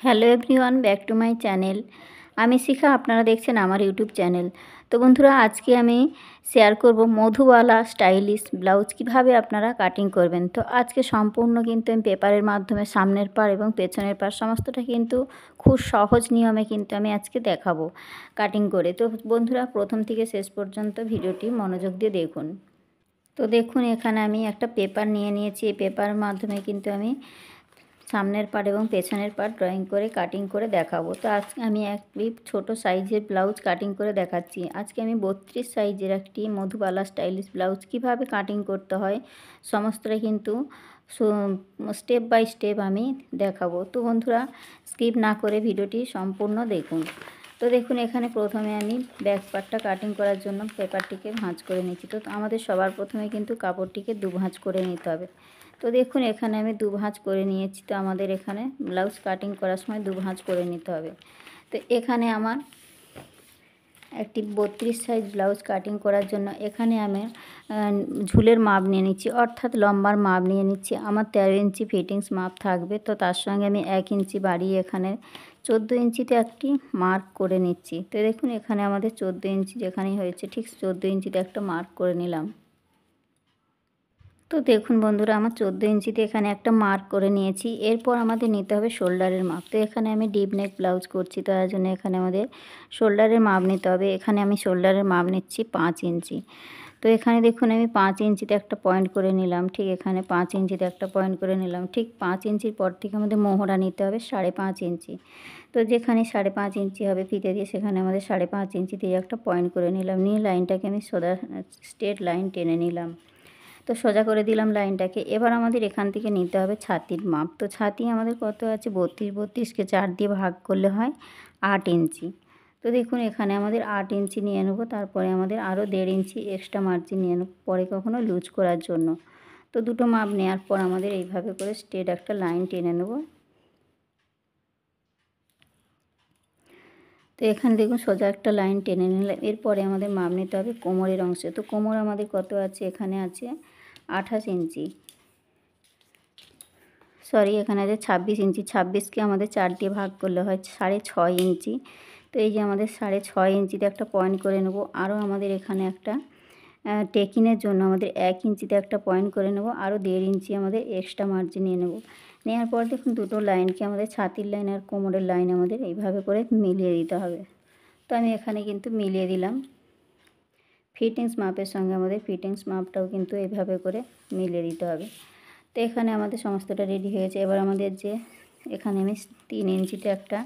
Hello everyone, back to my channel. আমি শিখা, আপনারা দেখছেন আমার ইউটিউব চ্যানেল। তো বন্ধুরা, আজকে আমি শেয়ার করব মধুবালা স্টাইলিশ ব্লাউজ কিভাবে আপনারা কাটিং করবেন। তো আজকে সম্পূর্ণ কিন্তু আমি পেপারের মাধ্যমে সামনের পাড় এবং পেছনের পাড় সমস্তটা কিন্তু খুব সহজ নিয়মে কিন্তু আমি আজকে দেখাবো কাটিং করে। তো বন্ধুরা, প্রথম থেকে শেষ পর্যন্ত ভিডিওটি মনোযোগ দিয়ে দেখুন। তো দেখুন, এখানে আমি একটা পেপার নিয়ে নিয়েছি। এই পেপারের মাধ্যমে কিন্তু আমি সামনের পার্ট এবং পেছনের পার্ট ড্রয়িং করে কাটিং করে দেখাবো। তো আজকে আমি একটি ছোট সাইজের ব্লাউজ কাটিং করে দেখাচ্ছি। আজকে আমি 32 সাইজের একটি মধুবালা স্টাইলিশ ব্লাউজ কিভাবে কাটিং করতে হয় সমস্তটা কিন্তু স্টেপ বাই স্টেপ আমি দেখাবো। তো বন্ধুরা, স্কিপ না করে ভিডিওটি সম্পূর্ণ দেখুন। তো দেখুন, এখানে প্রথমে আমি ব্যাক পার্টটা কাটিং করার জন্য পেপারটিকে ভাঁজ করে নিচ্ছি। তো আমাদের সবার প্রথমে কিন্তু কাপড়টিকে দু ভাঁজ করে নিতে হবে। তো দেখুন, এখানে আমি দু ভাঁজ করে নিয়েছি। তো আমাদের এখানে ব্লাউজ কাটিং করার সময় দু ভাঁজ করে নিতে হবে। তো এখানে আমার একটি 32 সাইজ ব্লাউজ কাটিং করার জন্য এখানে আমি ঝুলের মাপ নিয়ে নিচ্ছি, অর্থাৎ লম্বার মাপ নিয়ে নিচ্ছি। আমার 13 ইঞ্চি ফিটিংস মাপ থাকবে। তো তার সঙ্গে আমি 1 ইঞ্চি বাড়িয়ে এখানে 14 ইঞ্চিতে একটি মার্ক করে নিচ্ছি। তো দেখুন, এখানে আমাদের 14 ইঞ্চি যেখানেই হয়েছে ঠিক 14 ইঞ্চিতে একটা মার্ক করে নিলাম। তো দেখুন বন্ধুরা, আমার 14 ইঞ্চিতে এখানে একটা মার্ক করে নিয়েছি। এরপর আমাদের নিতে হবে শোল্ডারের মাপ। তো এখানে আমি ডিপ নেক ব্লাউজ করছি, তার জন্য এখানে আমাদের শোল্ডারের মাপ নিতে হবে। এখানে আমি শোল্ডারের মাপ নিচ্ছি 5 ইঞ্চি। তো এখানে দেখুন, আমি 5 ইঞ্চিতে একটা পয়েন্ট করে নিলাম। ঠিক এখানে 5 ইঞ্চিতে একটা পয়েন্ট করে নিলাম। ঠিক 5 ইঞ্চির পর থেকে আমাদের মোহরা নিতে হবে 5.5 ইঞ্চি। তো যেখানে 5.5 ইঞ্চি হবে ফিতে দিয়ে, সেখানে আমাদের 5.5 ইঞ্চি দিয়ে একটা পয়েন্ট করে নিলাম। নিয়ে লাইনটাকে আমি সোজা স্ট্রেট লাইন টেনে নিলাম। তো সোজা করে দিলাম লাইনটাকে। এবার আমাদের এখান থেকে নিতে হবে ছাতির মাপ। তো ছাতি আমাদের কত আছে? 32কে 4 দিয়ে ভাগ করলে হয় 8 ইঞ্চি। তো দেখুন, এখানে আমাদের 8 ইঞ্চি নিয়ে নেব। তারপরে আমাদের আরও 1.5 ইঞ্চি এক্সট্রা মার্জিন নিয়ে নেব, পরে কখনো লুজ করার জন্য। তো দুটো মাপ নেওয়ার পর আমাদের এইভাবে করে স্ট্রেট একটা লাইন টেনে নেব। তো এখানে দেখুন, সোজা একটা লাইন টেনে নিলাম। এরপরে আমাদের মাপ নিতে হবে কোমরের অংশে। তো কোমর আমাদের কত আছে? এখানে আছে 28 ইঞ্চি, এখানে আছে 26 ইঞ্চি। 26কে আমাদের 4 দিয়ে ভাগ করলে হয় 6.5 ইঞ্চি। তো এই যে আমাদের 6.5 ইঞ্চিতে একটা পয়েন্ট করে নেব। আরও আমাদের এখানে একটা টেকিনের জন্য আমাদের 1 ইঞ্চিতে একটা পয়েন্ট করে নেব। আরও 1.5 ইঞ্চি আমাদের এক্সট্রা মার্জিন নিয়ে নেব। নেওয়ার পর দেখুন, দুটো লাইনকে আমাদের ছাতির লাইন আর কোমরের লাইন আমাদের এইভাবে করে মিলিয়ে দিতে হবে। তো আমি এখানে কিন্তু মিলিয়ে দিলাম। ফিটিংস মাপের সঙ্গে আমাদের ফিটিংস মাপটাও কিন্তু এইভাবে করে মিলিয়ে দিতে হবে। তো এখানে আমাদের সমস্তটা রেডি হয়েছে। এবার আমাদের যে এখানে আমি 3 ইঞ্চিতে একটা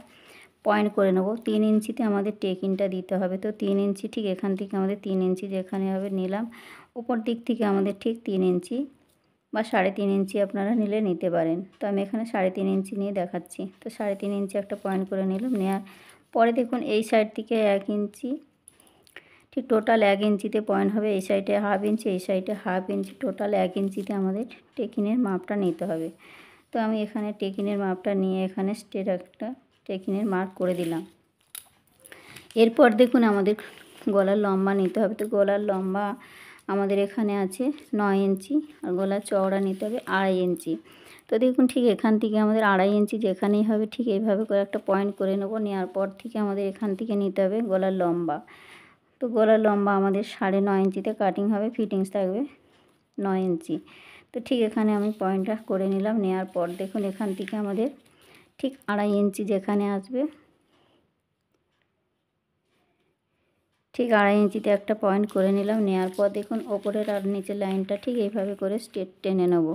পয়েন্ট করে নেব। 3 ইঞ্চিতে আমাদের টেকিনটা দিতে হবে। তো 3 ইঞ্চি ঠিক এখান থেকে আমাদের 3 ইঞ্চি যেখানে হবে নিলাম। উপর দিক থেকে আমাদের ঠিক 3 ইঞ্চি বা 3.5 ইঞ্চি আপনারা নিলে নিতে পারেন। তো আমি এখানে 3.5 ইঞ্চি নিয়ে দেখাচ্ছি। তো 3.5 ইঞ্চি একটা পয়েন্ট করে নিলাম। নেওয়ার পরে দেখুন, এই সাইড থেকে 1 ইঞ্চি, ঠিক টোটাল 1 ইঞ্চিতে পয়েন্ট হবে। এই সাইডে হাফ ইঞ্চি, এই সাইডে হাফ ইঞ্চি, টোটাল 1 ইঞ্চিতে আমাদের টেকিনের মাপটা নিতে হবে। তো আমি এখানে টেকিনের মাপটা নিয়ে এখানে স্ট্রেট একটা টেকিনের মার্ক করে দিলাম। এরপর দেখুন, আমাদের গলার লম্বা নিতে হবে। তো গলার লম্বা আমাদের এখানে আছে 9 ইঞ্চি, আর গলার চওড়া নিতে হবে 2.5 ইঞ্চি। তো দেখুন, ঠিক এখান থেকে আমাদের 2.5 ইঞ্চি যেখানেই হবে ঠিক এইভাবে করে একটা পয়েন্ট করে নেব। নেওয়ার পর থেকে আমাদের এখান থেকে নিতে হবে গলার লম্বা। তো গলার লম্বা আমাদের 9.5 ইঞ্চিতে কাটিং হবে, ফিটিংস থাকবে 9 ইঞ্চি। তো ঠিক এখানে আমি পয়েন্টটা করে নিলাম। নেওয়ার পর দেখুন, এখান থেকে আমাদের ঠিক 2.5 ইঞ্চি যেখানে আসবে ঠিক 2.5 ইঞ্চিতে একটা পয়েন্ট করে নিলাম। নেওয়ার পর দেখুন, ওপরের আর নিচের লাইনটা ঠিক এইভাবে করে স্ট্রেট টেনে নেব।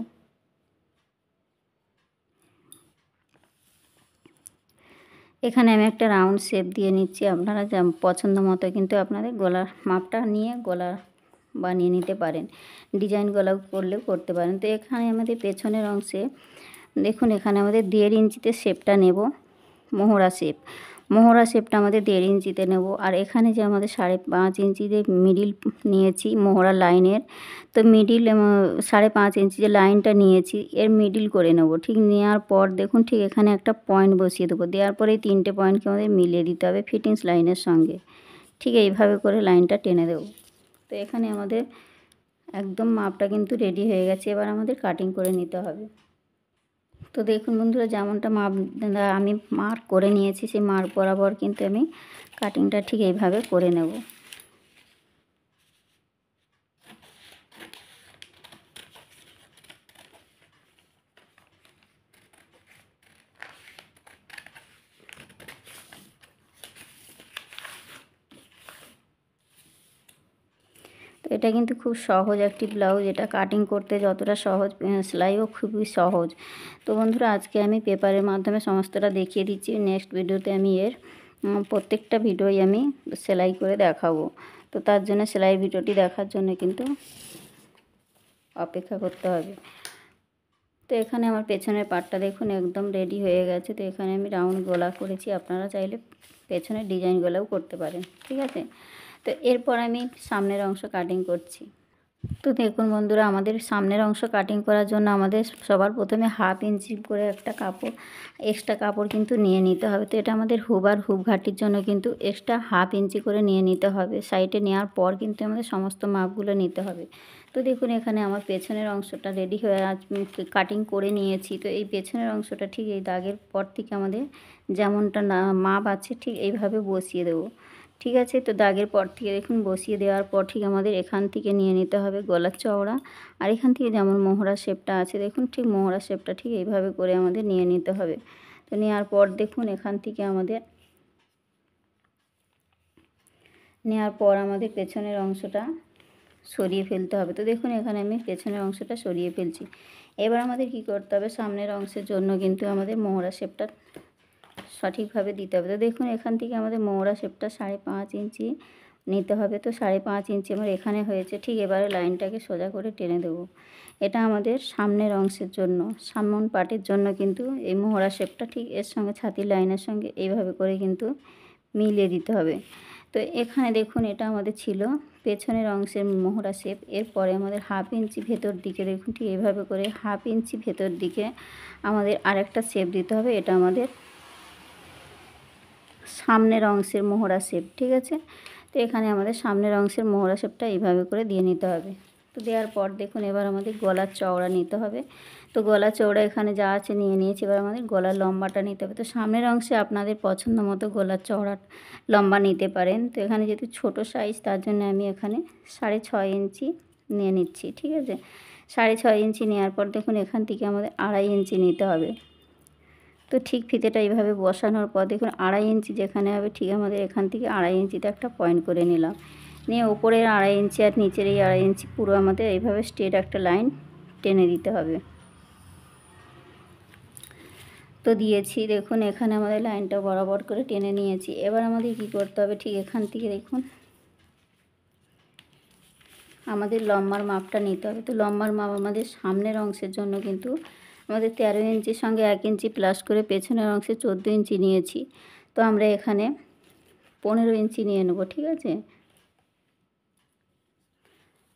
এখানে আমি একটা রাউন্ড শেপ দিয়ে নিচ্ছি। আপনারা যা পছন্দ মতো কিন্তু আপনাদের গলার মাপটা নিয়ে গলা বানিয়ে নিতে পারেন। ডিজাইন গলা করলেও করতে পারেন। তো এখানে আমাদের পেছনের অংশে দেখুন, এখানে আমাদের 1.5 ইঞ্চিতে শেপটা নেব, মোহরা শেপটা আমাদের 1.5 ইঞ্চিতে নেব। আর এখানে যে আমাদের 5.5 ইঞ্চি যে মিডিল নিয়েছি মোহরা লাইনের, তো মিডিল 5.5 ইঞ্চি যে লাইনটা নিয়েছি এর মিডিল করে নেব। ঠিক নেওয়ার পর দেখুন, ঠিক এখানে একটা পয়েন্ট বসিয়ে দেবো। দেওয়ার পরে এই 3টে পয়েন্টকে আমাদের মিলিয়ে দিতে হবে ফিটিংস লাইনের সঙ্গে। ঠিক এইভাবে করে লাইনটা টেনে দেবো। তো এখানে আমাদের একদম মাপটা কিন্তু রেডি হয়ে গেছে। এবার আমাদের কাটিং করে নিতে হবে। তো দেখুন বন্ধুরা, যেমনটা মাপ আমি মার্ক করে নিয়েছি, সেই মার্ক বরাবর কিন্তু আমি কাটিংটা ঠিক এইভাবে করে নেব। তো এটা কিন্তু খুব সহজ একটি ব্লাউজ, এটা কাটিং করতে যতটা সহজ সেলাইও খুবই সহজ। তো বন্ধুরা, আজকে আমি পেপারের মাধ্যমে সমস্তটা দেখিয়ে দিচ্ছি। নেক্সট ভিডিওতে আমি এর প্রত্যেকটা ভিডিওই আমি সেলাই করে দেখাবো। তো তার জন্য সেলাই ভিডিওটি দেখার জন্য কিন্তু অপেক্ষা করতে হবে। তো এখানে আমার পেছনের পাটটা দেখুন একদম রেডি হয়ে গেছে। তো এখানে আমি রাউন্ড গলা করেছি, আপনারা চাইলে পেছনের ডিজাইন গলাও করতে পারেন, ঠিক আছে। তো এরপর আমি সামনের অংশ কাটিং করছি। তো দেখুন বন্ধুরা, আমাদের সামনের অংশ কাটিং করার জন্য আমাদের সবার প্রথমে 1/2 ইঞ্চি করে একটা কাপড়, এক্সট্রা কাপড় কিন্তু নিয়ে নিতে হবে। তো এটা আমাদের হুব আর হুব ঘাটির জন্য কিন্তু এক্সট্রা 1/2 ইঞ্চি করে নিয়ে নিতে হবে। সাইডে নেওয়ার পর কিন্তু আমাদের সমস্ত মাপগুলো নিতে হবে। তো দেখুন এখানে আমার পেছনের অংশটা রেডি হয়ে কাটিং করে নিয়েছি। তো এই পেছনের অংশটা ঠিক এই দাগের পর থেকে আমাদের যেমনটা মাপ আছে ঠিক এইভাবে বসিয়ে দেবো, ঠিক আছে। তো দাগের পর থেকে দেখুন বসিয়ে দেওয়ার পর ঠিক আমাদের এখান থেকে নিয়ে নিতে হবে গলার চওড়া, আর এখান থেকে যেমন মোহরা শেপটা আছে দেখুন ঠিক মোহরা শেপটা ঠিক এইভাবে করে আমাদের নিয়ে নিতে হবে। তো নেওয়ার পর দেখুন এখান থেকে আমাদের পেছনের অংশটা সরিয়ে ফেলতে হবে। তো দেখুন এখানে আমি পেছনের অংশটা সরিয়ে ফেলছি। এবার আমাদের কি করতে হবে, সামনের অংশের জন্য কিন্তু আমাদের মোহরা শেপটা সঠিকভাবে দিতে হবে। তো দেখুন এখান থেকে আমাদের মোহরা শেপটা 5.5 ইঞ্চি নিতে হবে। তো 5.5 ইঞ্চি আমার এখানে হয়েছে। ঠিক এবারে লাইনটাকে সোজা করে টেনে দেব। এটা আমাদের সামনের অংশের জন্য, সামন পাটের জন্য কিন্তু এই মোহরা শেপটা ঠিক এর সঙ্গে ছাতির লাইনের সঙ্গে এইভাবে করে কিন্তু মিলিয়ে দিতে হবে। তো এখানে দেখুন এটা আমাদের ছিল পেছনের অংশের মোহরা শেপ। এরপরে আমাদের 1/2 ইঞ্চি ভেতর দিকে দেখুন ঠিক এইভাবে করে 1/2 ইঞ্চি ভেতর দিকে আমাদের আরেকটা শেপ দিতে হবে। এটা আমাদের সামনের অংশের মোহরা শেপ, ঠিক আছে। তো এখানে আমাদের সামনের অংশের মোহরা শেপটা এইভাবে করে দিয়ে নিতে হবে। তো দেওয়ার পর দেখুন এবার আমাদের গলার চওড়া নিতে হবে। তো গলার চওড়া এখানে যা আছে নিয়ে নিয়েছি। এবার আমাদের গলার লম্বাটা নিতে হবে। তো সামনের অংশে আপনাদের পছন্দ মতো গলার চওড়া লম্বা নিতে পারেন। তো এখানে যেহেতু ছোটো সাইজ তার জন্য আমি এখানে 6.5 ইঞ্চি নিয়ে নিচ্ছি, ঠিক আছে। 6.5 ইঞ্চি নেওয়ার পর দেখুন এখান থেকে আমাদের 2.5 ইঞ্চি নিতে হবে। তো ঠিক ফিতেটা এইভাবে বসানোর পর দেখুন 2.5 ইঞ্চি যেখানে হবে ঠিক আমাদের এখান থেকে 2.5 ইঞ্চিতে একটা পয়েন্ট করে নিলাম। নিয়ে ওপরের 2.5 ইঞ্চি আর নিচের এই 2.5 ইঞ্চি পুরো আমাদের এইভাবে স্ট্রেট একটা লাইন টেনে দিতে হবে। তো দিয়েছি দেখুন এখানে আমাদের লাইনটা বরাবর করে টেনে নিয়েছি। এবার আমাদের কি করতে হবে, ঠিক এখান থেকে দেখুন আমাদের লম্বার মাপটা নিতে হবে। তো লম্বার মাপ আমাদের সামনের অংশের জন্য কিন্তু আমাদের 13 ইঞ্চির সঙ্গে 1 ইঞ্চি প্লাস করে পেছনের অংশে 14 ইঞ্চি নিয়েছি। তো আমরা এখানে 15 ইঞ্চি নিয়ে নেব, ঠিক আছে।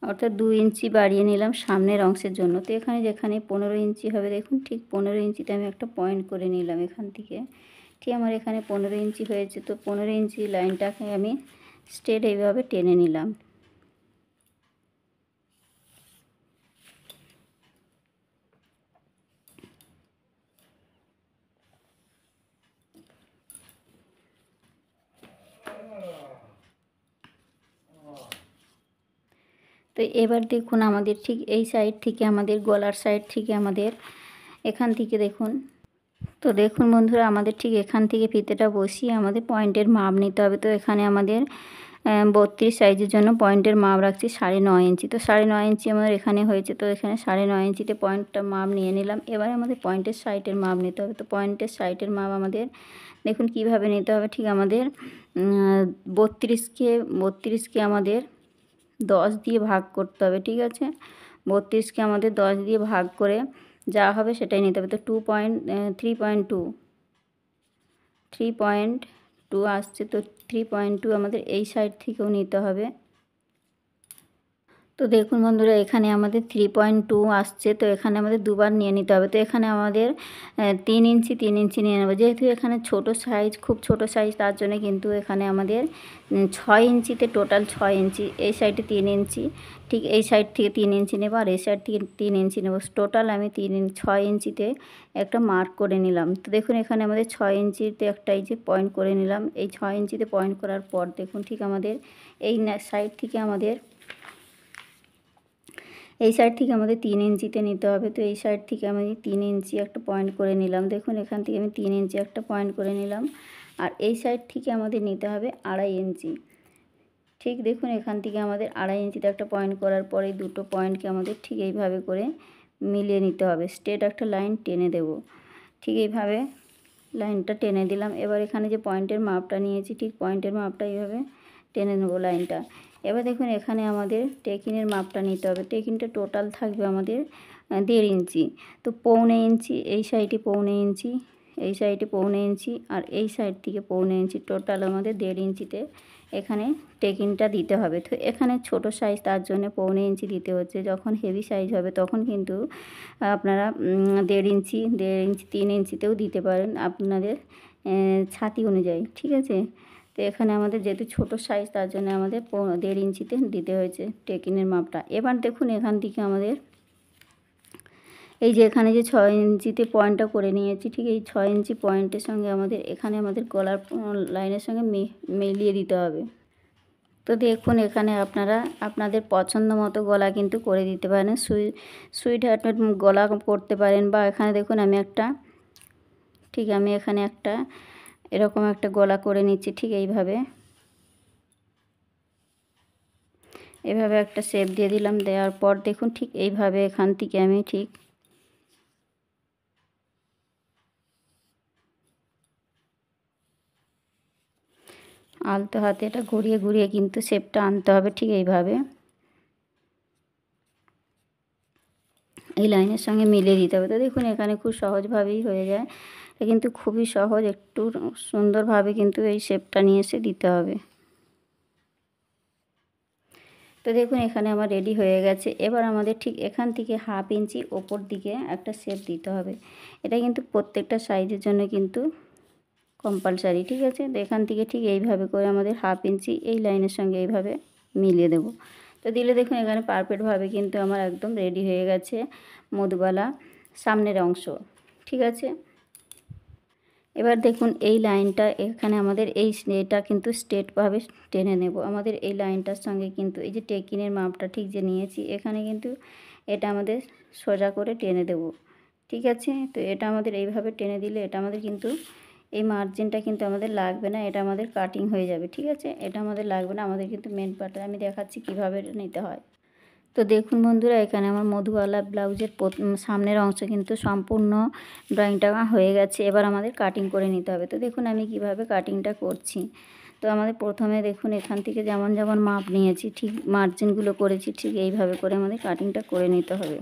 অর্থাৎ 2 ইঞ্চি বাড়িয়ে নিলাম সামনের অংশের জন্য। তো এখানে যেখানে 15 ইঞ্চি হবে দেখুন ঠিক 15 ইঞ্চিতে আমি একটা পয়েন্ট করে নিলাম এখান থেকে। ঠিক আমার এখানে 15 ইঞ্চি হয়েছে। তো 15 ইঞ্চি লাইনটাকে আমি স্ট্রেট এইভাবে টেনে নিলাম। তো এবার দেখুন আমাদের ঠিক এই সাইড থেকে আমাদের গলার সাইড থেকে আমাদের এখান থেকে দেখুন, তো দেখুন বন্ধুরা আমাদের ঠিক এখান থেকে ফিতেটা বসিয়ে আমাদের পয়েন্টের মাপ নিতে হবে। তো এখানে আমাদের 32 সাইজের জন্য পয়েন্টের মাপ রাখছি 9.5 ইঞ্চি। তো 9.5 ইঞ্চি আমাদের এখানে হয়েছে। তো এখানে 9.5 ইঞ্চিতে পয়েন্টটা মাপ নিয়ে নিলাম। এবার আমাদের পয়েন্টের সাইডের মাপ নিতে হবে। তো পয়েন্টের সাইডের মাপ আমাদের দেখুন কিভাবে নিতে হবে, ঠিক আমাদের 32কে আমাদের 10 দিয়ে ভাগ করতে হবে, ঠিক আছে। 32কে আমাদের 10 দিয়ে ভাগ করে যা হবে সেটাই নিতে হবে। তো 3.2 আসছে। তো 3.2 আমাদের এই সাইড থেকেও নিতে হবে। তো দেখুন বন্ধুরা, এখানে আমাদের 3.2 আসছে, তো এখানে আমাদের দুবার নিয়ে নিতে হবে। তো এখানে আমাদের 3 ইঞ্চি 3 ইঞ্চি নিয়ে নেব। যেহেতু এখানে ছোট সাইজ, খুব ছোট সাইজ, তার জন্য কিন্তু এখানে আমাদের 6 ইঞ্চিতে, টোটাল 6 ইঞ্চি, এই সাইডে 3 ইঞ্চি, ঠিক এই সাইড থেকে 3 ইঞ্চি নেব, আর এই সাইড থেকে 3 ইঞ্চি নেব। টোটাল আমি 6 ইঞ্চিতে একটা মার্ক করে নিলাম। তো দেখুন এখানে আমাদের 6 ইঞ্চিতে একটা এই যে পয়েন্ট করে নিলাম। এই 6 ইঞ্চিতে পয়েন্ট করার পর দেখুন ঠিক আমাদের এই সাইড থেকে আমাদের এই সাইড থেকে আমাদের 3 ইঞ্চিতে নিতে হবে। তো এই সাইড থেকে আমি 3 ইঞ্চি একটা পয়েন্ট করে নিলাম। দেখুন এখান থেকে আমি 3 ইঞ্চি একটা পয়েন্ট করে নিলাম, আর এই সাইড থেকে আমাদের নিতে হবে 2.5 ইঞ্চি। ঠিক দেখুন এখান থেকে আমাদের 2.5 ইঞ্চিতে একটা পয়েন্ট করার পরে দুটো পয়েন্টকে আমাদের ঠিক এইভাবে করে মিলিয়ে নিতে হবে। স্ট্রেট একটা লাইন টেনে দেব, ঠিক এইভাবে লাইনটা টেনে দিলাম। এবার এখানে যে পয়েন্টের মাপটা নিয়েছি, ঠিক পয়েন্টের মাপটা এইভাবে টেনে নেব লাইনটা। এবার দেখুন এখানে আমাদের টেকিনের মাপটা নিতে হবে। টেকিনটা টোটাল থাকবে আমাদের 1.5 ইঞ্চি। তো 1.25 ইঞ্চি, এই সাইডে 1.25 ইঞ্চি, এই সাইডে 1.25 ইঞ্চি, আর এই সাইড থেকে 1.25 ইঞ্চি, টোটাল আমাদের 1.5 ইঞ্চিতে এখানে টেকিনটা দিতে হবে। তো এখানে ছোট সাইজ, তার জন্য 1.25 ইঞ্চি দিতে হচ্ছে। যখন হেভি সাইজ হবে তখন কিন্তু আপনারা 1.5 ইঞ্চি, 1.5 ইঞ্চি, 3 ইঞ্চিতেও দিতে পারেন আপনাদের ছাতি অনুযায়ী, ঠিক আছে। তো এখানে আমাদের যেহেতু ছোট সাইজ, তার জন্য আমাদের 1.5 ইঞ্চিতে দিতে হয়েছে টেকিনের মাপটা। এবার দেখুন এখান থেকে আমাদের এই যে এখানে যে 6 ইঞ্চিতে পয়েন্টটা করে নিয়েছি, ঠিক এই 6 ইঞ্চি পয়েন্টের সঙ্গে আমাদের এখানে আমাদের গলার লাইনের সঙ্গে মিলিয়ে দিতে হবে। তো দেখুন এখানে আপনারা আপনাদের পছন্দ মতো গলা কিন্তু করে দিতে পারেন। সুইট হার্টের গলা করতে পারেন, বা এখানে দেখুন আমি এখানে একটা এরকম একটা গলা করে নিচ্ছি, ঠিক এইভাবে একটা শেপ দিয়ে দিলাম। দেওয়ার পর দেখুন ঠিক এইভাবে এখান থেকে আমি ঠিক আলতো হাতে এটা ঘুরিয়ে ঘুরিয়ে কিন্তু শেপটা আনতে হবে, ঠিক এইভাবে এই লাইনের সঙ্গে মিলিয়ে দিতে হবে। তো দেখুন এখানে খুব সহজভাবেই হয়ে যায়। এটা কিন্তু খুবই সহজ, একটু সুন্দরভাবে কিন্তু এই শেপটা নিয়ে এসে দিতে হবে। তো দেখুন এখানে আমার রেডি হয়ে গেছে। এবার আমাদের ঠিক এখান থেকে 1/2 ইঞ্চি ওপর দিকে একটা শেপ দিতে হবে। এটা কিন্তু প্রত্যেকটা সাইজের জন্য কিন্তু কম্পালসারি, ঠিক আছে। তো এখান থেকে ঠিক এইভাবে করে আমাদের 1/2 ইঞ্চি এই লাইনের সঙ্গে এইভাবে মিলিয়ে দেব। তো দিলে দেখুন এখানে পারফেক্টভাবে কিন্তু আমার একদম রেডি হয়ে গেছে মধুবালা সামনের অংশ, ঠিক আছে। এবার দেখুন এই লাইনটা এখানে আমাদের এটা কিন্তু স্ট্রেটভাবে টেনে নেব। আমাদের এই লাইনটার সঙ্গে কিন্তু এই যে টেকিনের মাপটা ঠিক যে নিয়েছি, এখানে কিন্তু এটা আমাদের সোজা করে টেনে দেব, ঠিক আছে। তো এটা আমাদের এইভাবে টেনে দিলে এটা আমাদের কিন্তু এই মার্জিনটা কিন্তু আমাদের লাগবে না, এটা আমাদের কাটিং হয়ে যাবে, ঠিক আছে। এটা আমাদের লাগবে না, আমাদের কিন্তু মেন পার্টটা আমি দেখাচ্ছি কীভাবে নিতে হয়। তো দেখুন বন্ধুরা, এখানে আমার মধুবালা ব্লাউজের সামনের অংশ কিন্তু সম্পূর্ণ ড্রয়িংটা হয়ে গেছে। এবার আমাদের কাটিং করে নিতে হবে। তো দেখুন আমি কিভাবে কাটিংটা করছি। তো আমাদের প্রথমে দেখুন এখান থেকে যেমন যেমন মাপ নিয়েছি, ঠিক মার্জিনগুলো করেছি, ঠিক এইভাবে করে আমাদের কাটিংটা করে নিতে হবে।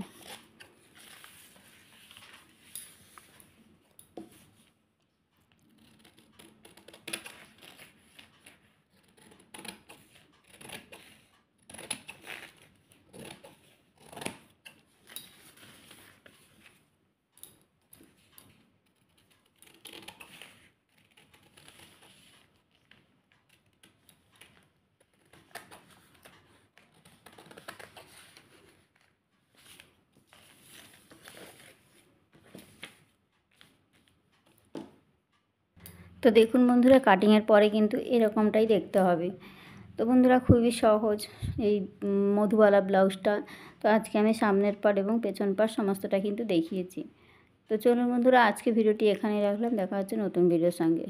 তো দেখুন বন্ধুরা, কাটিংয়ের পরে কিন্তু এরকমটাই দেখতে হবে। তো বন্ধুরা খুবই সহজ এই মধুবালা ব্লাউজটা। তো আজকে আমি সামনের পার্ট এবং পেছন পার্ট সমস্তটা কিন্তু দেখিয়েছি। তো চলুন বন্ধুরা, আজকে ভিডিওটি এখানেই রাখলাম। দেখা হচ্ছে নতুন ভিডিওর সঙ্গে।